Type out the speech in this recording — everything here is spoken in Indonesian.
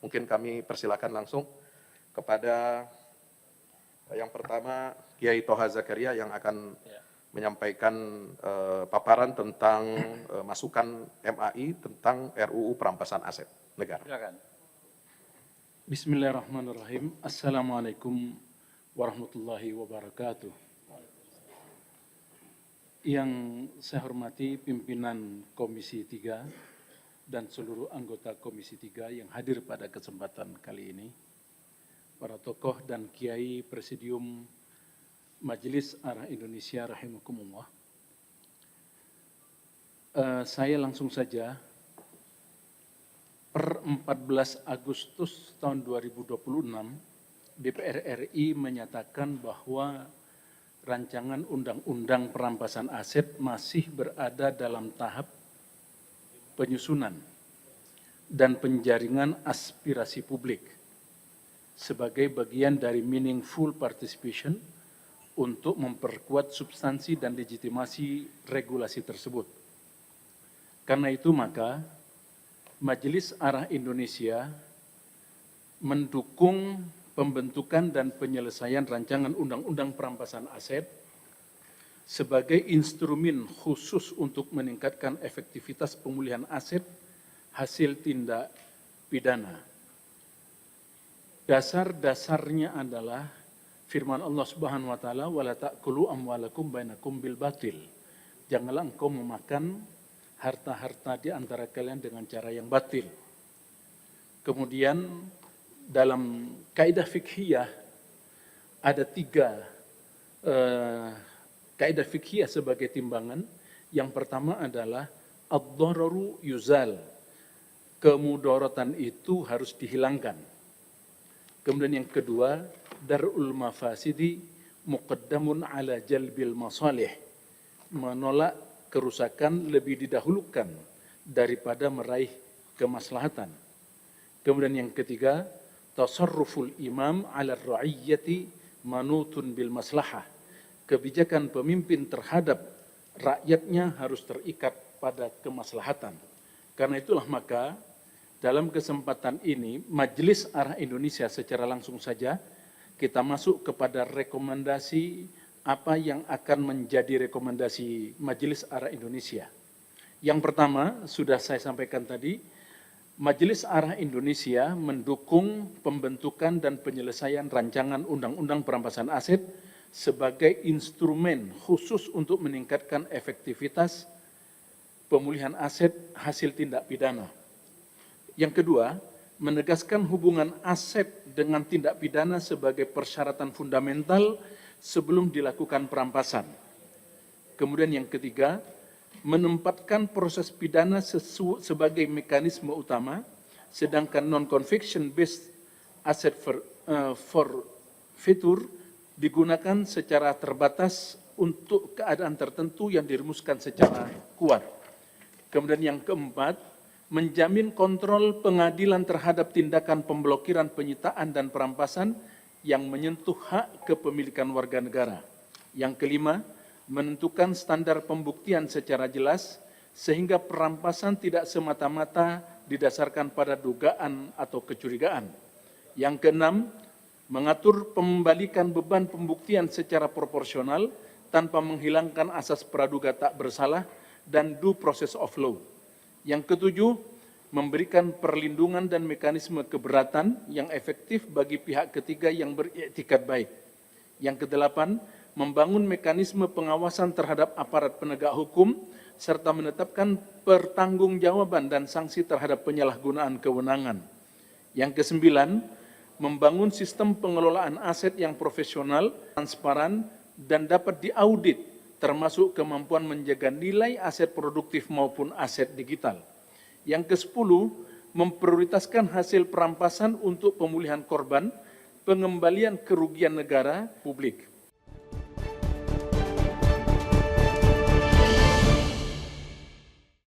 Mungkin kami persilakan langsung kepada yang pertama Kiai Toha Zakaria yang akan menyampaikan paparan tentang masukan MAI tentang RUU perampasan aset negara. Silakan. Bismillahirrahmanirrahim. Assalamualaikum warahmatullahi wabarakatuh. Yang saya hormati pimpinan Komisi 3 dan seluruh anggota Komisi 3 yang hadir pada kesempatan kali ini, para tokoh dan kiai Presidium Majelis Arah Indonesia rahimakumullah. Saya langsung saja, per 14 Agustus tahun 2026, DPR RI menyatakan bahwa rancangan undang-undang perampasan aset masih berada dalam tahap penyusunan dan penjaringan aspirasi publik sebagai bagian dari meaningful participation untuk memperkuat substansi dan legitimasi regulasi tersebut. Karena itu maka Majelis Arah Indonesia mendukung pembentukan dan penyelesaian rancangan undang-undang perampasan aset sebagai instrumen khusus untuk meningkatkan efektivitas pemulihan aset hasil tindak pidana. Dasar-dasarnya adalah firman Allah Subhanahu wa taala, wala ta'kulu amwalakum bainakum bil batil. Janganlah engkau memakan harta-harta di antara kalian dengan cara yang batil. Kemudian dalam kaidah fikhiyah ada 3 kaidah fikhiyah sebagai timbangan. Yang pertama adalah ad-dhararu yuzal. Kemudaratan itu harus dihilangkan. Kemudian yang kedua, dar'ul mafasidi muqaddamun ala jalbil masalih. Menolak kerusakan lebih didahulukan daripada meraih kemaslahatan. Kemudian yang ketiga, tasarruful imam ala ra'iyyati manutun bil maslahah. Kebijakan pemimpin terhadap rakyatnya harus terikat pada kemaslahatan. Karena itulah maka dalam kesempatan ini Majelis Arah Indonesia secara langsung saja kita masuk kepada rekomendasi apa yang akan menjadi rekomendasi Majelis Arah Indonesia. Yang pertama sudah saya sampaikan tadi, Majelis Arah Indonesia mendukung pembentukan dan penyelesaian rancangan undang-undang perampasan aset sebagai instrumen khusus untuk meningkatkan efektivitas pemulihan aset hasil tindak pidana. Yang kedua, menegaskan hubungan aset dengan tindak pidana sebagai persyaratan fundamental sebelum dilakukan perampasan. Kemudian yang ketiga, menempatkan proses pidana sebagai mekanisme utama, sedangkan non-conviction based asset forfeiture digunakan secara terbatas untuk keadaan tertentu yang dirumuskan secara kuat. Kemudian yang keempat, menjamin kontrol pengadilan terhadap tindakan pemblokiran, penyitaan, dan perampasan yang menyentuh hak kepemilikan warga negara. Yang kelima, menentukan standar pembuktian secara jelas sehingga perampasan tidak semata-mata didasarkan pada dugaan atau kecurigaan. Yang keenam, mengatur pembalikan beban pembuktian secara proporsional tanpa menghilangkan asas praduga tak bersalah dan due process of law. Yang ketujuh, memberikan perlindungan dan mekanisme keberatan yang efektif bagi pihak ketiga yang beriktikad baik. Yang kedelapan, membangun mekanisme pengawasan terhadap aparat penegak hukum serta menetapkan pertanggungjawaban dan sanksi terhadap penyalahgunaan kewenangan. Yang kesembilan, membangun sistem pengelolaan aset yang profesional, transparan, dan dapat diaudit, termasuk kemampuan menjaga nilai aset produktif maupun aset digital. Yang ke-10, memprioritaskan hasil perampasan untuk pemulihan korban, pengembalian kerugian negara publik.